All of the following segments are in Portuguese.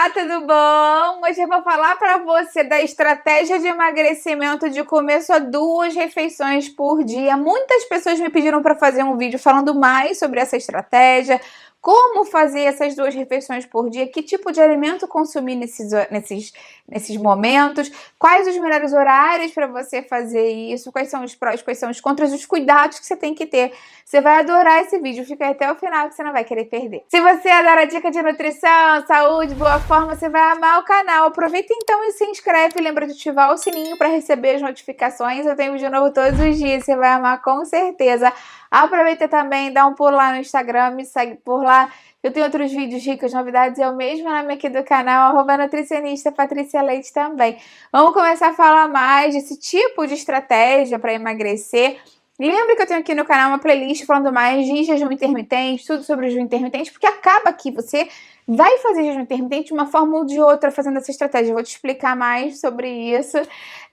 Olá, tudo bom? Hoje eu vou falar para você da estratégia de emagrecimento de comer só 2 refeições por dia. Muitas pessoas me pediram para fazer um vídeo falando mais sobre essa estratégia, como fazer essas 2 refeições por dia, que tipo de alimento consumir nesses momentos, quais os melhores horários para você fazer isso, quais são os prós, quais são os contras, os cuidados que você tem que ter. Você vai adorar esse vídeo, fica até o final que você não vai querer perder. Se você adora dica de nutrição, saúde, boa forma, você vai amar o canal. Aproveita então e se inscreve, lembra de ativar o sininho para receber as notificações. Eu tenho vídeo novo todos os dias, você vai amar com certeza. Aproveita também, dá um pulo lá no Instagram, me segue por lá. Eu tenho outros vídeos, dicas, novidades. Eu mesma nome aqui do canal, @nutricionista Patrícia Leite também. Vamos começar a falar mais desse tipo de estratégia para emagrecer. Lembra que eu tenho aqui no canal uma playlist falando mais de jejum intermitente, tudo sobre o jejum intermitente, porque acaba que você vai fazer jejum intermitente de uma forma ou de outra fazendo essa estratégia. Eu vou te explicar mais sobre isso.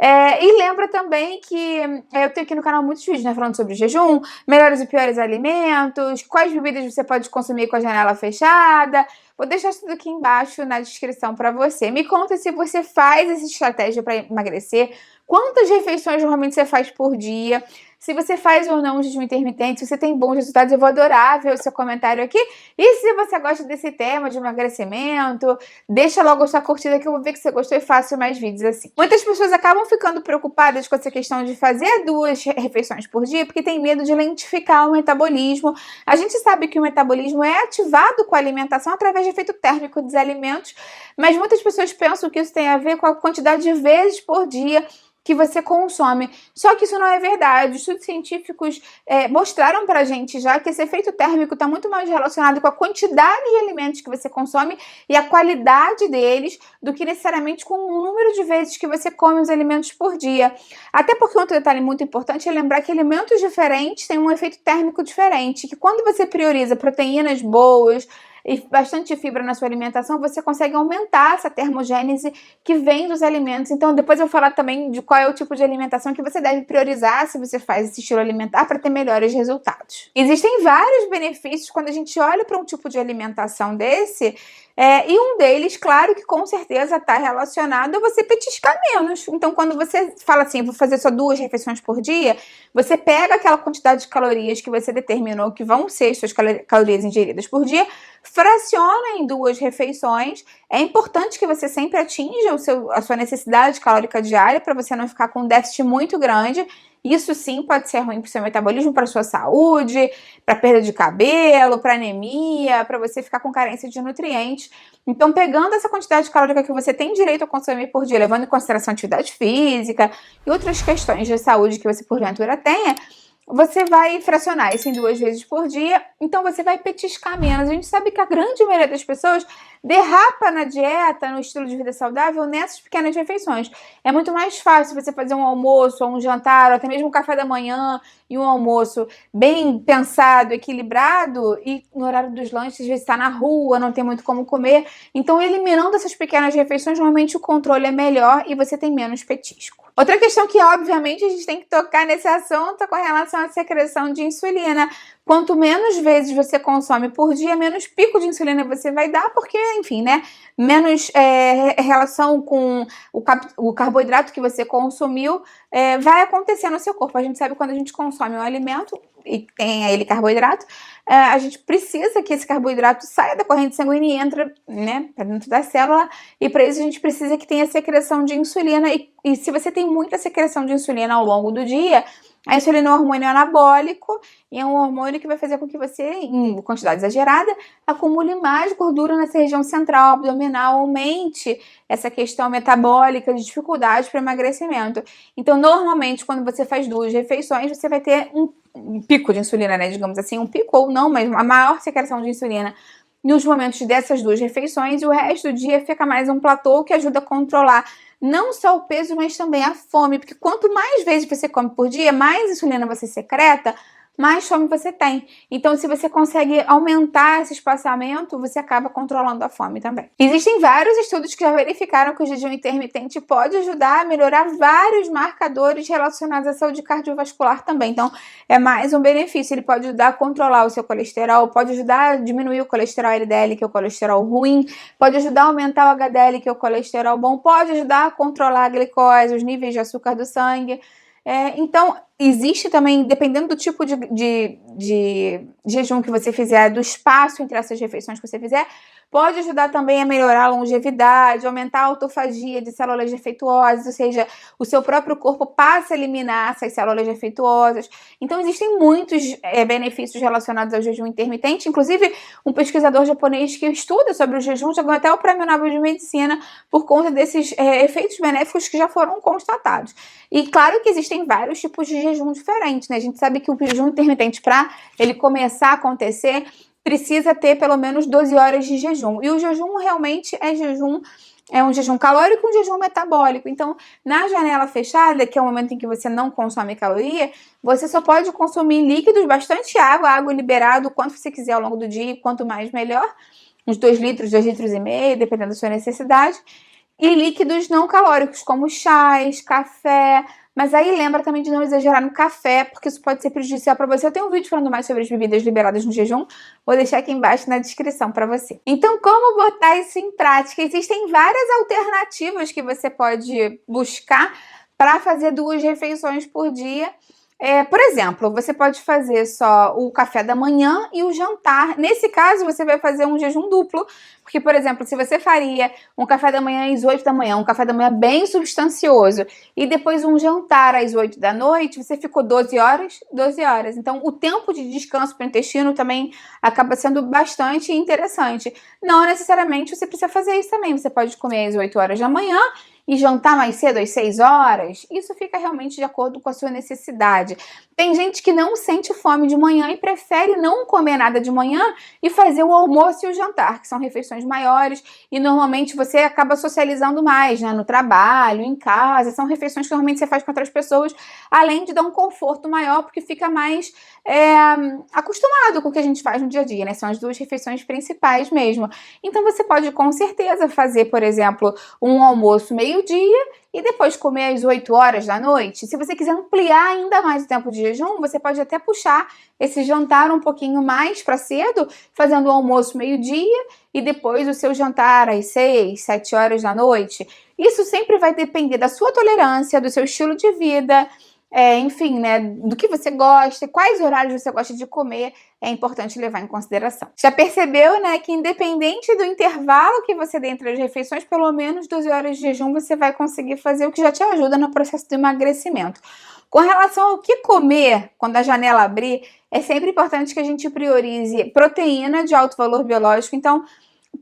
E lembra também que eu tenho aqui no canal muitos vídeos, né, falando sobre jejum, melhores e piores alimentos, quais bebidas você pode consumir com a janela fechada. Vou deixar tudo aqui embaixo na descrição para você. Me conta se você faz essa estratégia para emagrecer, quantas refeições normalmente você faz por dia, se você faz ou não jejum intermitente, se você tem bons resultados. Eu vou adorar ver o seu comentário aqui. E se você gosta desse tema de emagrecimento, deixa logo a sua curtida que eu vou ver que você gostou e faço mais vídeos assim. Muitas pessoas acabam ficando preocupadas com essa questão de fazer 2 refeições por dia porque tem medo de lentificar o metabolismo. A gente sabe que o metabolismo é ativado com a alimentação através de efeito térmico dos alimentos, mas muitas pessoas pensam que isso tem a ver com a quantidade de vezes por dia que você consome. Só que isso não é verdade. Estudos científicos mostraram pra gente já que esse efeito térmico está muito mais relacionado com a quantidade de alimentos que você consome e a qualidade deles do que necessariamente com o número de vezes que você come os alimentos por dia. Até porque outro detalhe muito importante é lembrar que alimentos diferentes têm um efeito térmico diferente, que quando você prioriza proteínas boas e bastante fibra na sua alimentação, você consegue aumentar essa termogênese que vem dos alimentos. Então depois eu vou falar também de qual é o tipo de alimentação que você deve priorizar se você faz esse estilo alimentar para ter melhores resultados. Existem vários benefícios quando a gente olha para um tipo de alimentação desse, e um deles, claro que com certeza está relacionado a você petiscar menos. Então quando você fala assim, vou fazer só 2 refeições por dia, você pega aquela quantidade de calorias que você determinou que vão ser as suas calorias ingeridas por dia, fraciona em 2 refeições. É importante que você sempre atinja a sua necessidade calórica diária para você não ficar com um déficit muito grande. Isso sim pode ser ruim para o seu metabolismo, para a sua saúde, para perda de cabelo, para anemia, para você ficar com carência de nutrientes. Então, pegando essa quantidade calórica que você tem direito a consumir por dia, levando em consideração atividade física e outras questões de saúde que você porventura tenha, você vai fracionar isso em 2 vezes por dia, então você vai petiscar menos. A gente sabe que a grande maioria das pessoas derrapa na dieta, no estilo de vida saudável, nessas pequenas refeições. É muito mais fácil você fazer um almoço, ou um jantar, ou até mesmo um café da manhã e um almoço bem pensado, equilibrado, e no horário dos lanches, às vezes está na rua, não tem muito como comer. Então, eliminando essas pequenas refeições, normalmente o controle é melhor e você tem menos petisco. Outra questão que, obviamente, a gente tem que tocar nesse assunto é com relação à secreção de insulina. Quanto menos vezes você consome por dia, menos pico de insulina você vai dar, porque, enfim, né, menos relação com o carboidrato que você consumiu vai acontecer no seu corpo. A gente sabe que quando a gente consome um alimento e tem ele carboidrato, a gente precisa que esse carboidrato saia da corrente sanguínea e entre, né, para dentro da célula, e para isso a gente precisa que tenha secreção de insulina, e se você tem muita secreção de insulina ao longo do dia, a insulina é um hormônio anabólico e é um hormônio que vai fazer com que você, em quantidade exagerada, acumule mais gordura nessa região central, abdominal, aumente essa questão metabólica de dificuldade para emagrecimento. Então, normalmente, quando você faz 2 refeições, você vai ter um pico de insulina, né? Digamos assim, um pico ou não, mas a maior secreção de insulina nos momentos dessas 2 refeições, e o resto do dia fica mais um platô que ajuda a controlar não só o peso, mas também a fome, porque quanto mais vezes você come por dia, mais insulina você secreta, mais fome você tem. Então, se você consegue aumentar esse espaçamento, você acaba controlando a fome também. Existem vários estudos que já verificaram que o jejum intermitente pode ajudar a melhorar vários marcadores relacionados à saúde cardiovascular também. Então, é mais um benefício. Ele pode ajudar a controlar o seu colesterol, pode ajudar a diminuir o colesterol LDL, que é o colesterol ruim, pode ajudar a aumentar o HDL, que é o colesterol bom, pode ajudar a controlar a glicose, os níveis de açúcar do sangue. Então, existe também, dependendo do tipo de jejum que você fizer, do espaço entre essas refeições que você fizer, pode ajudar também a melhorar a longevidade, aumentar a autofagia de células defeituosas, ou seja, o seu próprio corpo passa a eliminar essas células defeituosas. Então, existem muitos benefícios relacionados ao jejum intermitente, inclusive um pesquisador japonês que estuda sobre o jejum já ganhou até o Prêmio Nobel de Medicina por conta desses efeitos benéficos que já foram constatados. E claro que existem vários tipos de jejum diferentes, né? A gente sabe que o jejum intermitente, para ele começar a acontecer, precisa ter pelo menos 12 horas de jejum. E o jejum realmente é um jejum calórico e um jejum metabólico. Então, na janela fechada, que é o momento em que você não consome caloria, você só pode consumir líquidos, bastante água liberada, o quanto você quiser ao longo do dia, quanto mais melhor, uns 2 litros, 2 litros e meio, dependendo da sua necessidade. E líquidos não calóricos, como chás, café. Mas aí lembra também de não exagerar no café, porque isso pode ser prejudicial para você. Eu tenho um vídeo falando mais sobre as bebidas liberadas no jejum, vou deixar aqui embaixo na descrição para você. Então, como botar isso em prática? Existem várias alternativas que você pode buscar para fazer 2 refeições por dia. Por exemplo, você pode fazer só o café da manhã e o jantar. Nesse caso, você vai fazer um jejum duplo, porque, por exemplo, se você faria um café da manhã às 8 da manhã, um café da manhã bem substancioso, e depois um jantar às 8 da noite, você ficou 12 horas, 12 horas. Então, o tempo de descanso para o intestino também acaba sendo bastante interessante. Não necessariamente você precisa fazer isso também. Você pode comer às 8 horas da manhã e jantar mais cedo, às 6 horas, isso fica realmente de acordo com a sua necessidade. Tem gente que não sente fome de manhã e prefere não comer nada de manhã e fazer o almoço e o jantar, que são refeições maiores, e normalmente você acaba socializando mais, né, no trabalho, em casa, são refeições que normalmente você faz com outras pessoas, além de dar um conforto maior, porque fica mais acostumado com o que a gente faz no dia a dia, né, são as 2 refeições principais mesmo. Então você pode com certeza fazer, por exemplo, um almoço meio-dia e depois comer às 8 horas da noite. Se você quiser ampliar ainda mais o tempo de jejum, você pode até puxar esse jantar um pouquinho mais para cedo, fazendo o almoço meio-dia e depois o seu jantar às 6, 7 horas da noite. Isso sempre vai depender da sua tolerância, do seu estilo de vida, enfim, né, do que você gosta, quais horários você gosta de comer, é importante levar em consideração. Já percebeu, né, que independente do intervalo que você dê entre as refeições, pelo menos 12 horas de jejum você vai conseguir fazer, o que já te ajuda no processo de emagrecimento. Com relação ao que comer quando a janela abrir, é sempre importante que a gente priorize proteína de alto valor biológico, então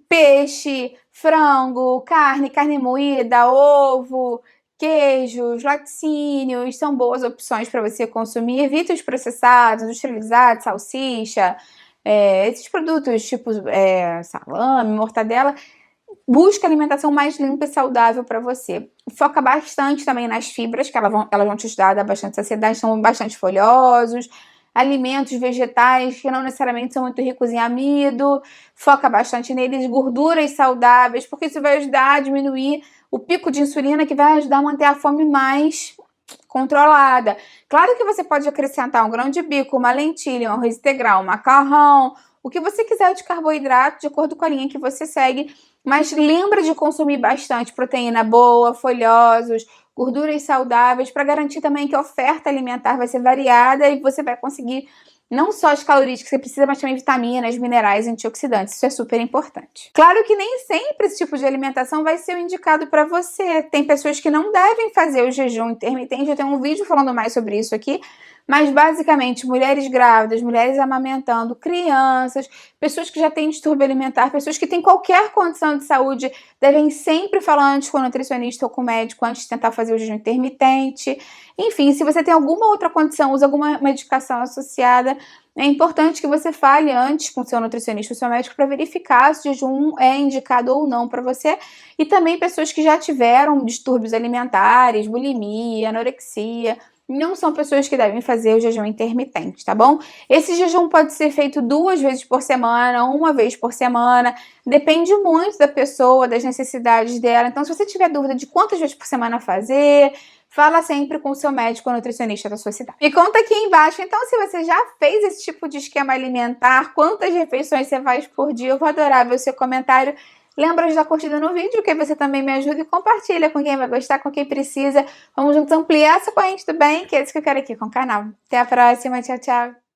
peixe, frango, carne moída, ovo, queijos, laticínios, são boas opções para você consumir. Evite os processados, industrializados, salsicha, esses produtos tipo salame, mortadela. Busca alimentação mais limpa e saudável para você. Foca bastante também nas fibras, que elas vão te ajudar a dar bastante saciedade, são bastante folhosos. Alimentos vegetais que não necessariamente são muito ricos em amido, foca bastante neles, gorduras saudáveis, porque isso vai ajudar a diminuir o pico de insulina, que vai ajudar a manter a fome mais controlada. Claro que você pode acrescentar um grão de bico, uma lentilha, um arroz integral, um macarrão, o que você quiser de carboidrato, de acordo com a linha que você segue, mas lembra de consumir bastante proteína boa, folhosos, gorduras saudáveis, para garantir também que a oferta alimentar vai ser variada e você vai conseguir não só as calorias que você precisa, mas também vitaminas, minerais e antioxidantes. Isso é super importante. Claro que nem sempre esse tipo de alimentação vai ser o indicado para você. Tem pessoas que não devem fazer o jejum intermitente. Eu tenho um vídeo falando mais sobre isso aqui. Mas, basicamente, mulheres grávidas, mulheres amamentando, crianças, pessoas que já têm distúrbio alimentar, pessoas que têm qualquer condição de saúde, devem sempre falar antes com o nutricionista ou com o médico antes de tentar fazer o jejum intermitente. Enfim, se você tem alguma outra condição, usa alguma medicação associada, é importante que você fale antes com o seu nutricionista ou seu médico para verificar se o jejum é indicado ou não para você. E também pessoas que já tiveram distúrbios alimentares, bulimia, anorexia, não são pessoas que devem fazer o jejum intermitente, tá bom? Esse jejum pode ser feito 2 vezes por semana, 1 vez por semana, depende muito da pessoa, das necessidades dela. Então, se você tiver dúvida de quantas vezes por semana fazer, fala sempre com o seu médico ou nutricionista da sua cidade. Me conta aqui embaixo, então, se você já fez esse tipo de esquema alimentar, quantas refeições você faz por dia, eu vou adorar ver o seu comentário. Lembra de dar curtida no vídeo, que aí você também me ajuda e compartilha com quem vai gostar, com quem precisa. Vamos juntos ampliar essa corrente do bem, que é isso que eu quero aqui com o canal. Até a próxima, tchau, tchau!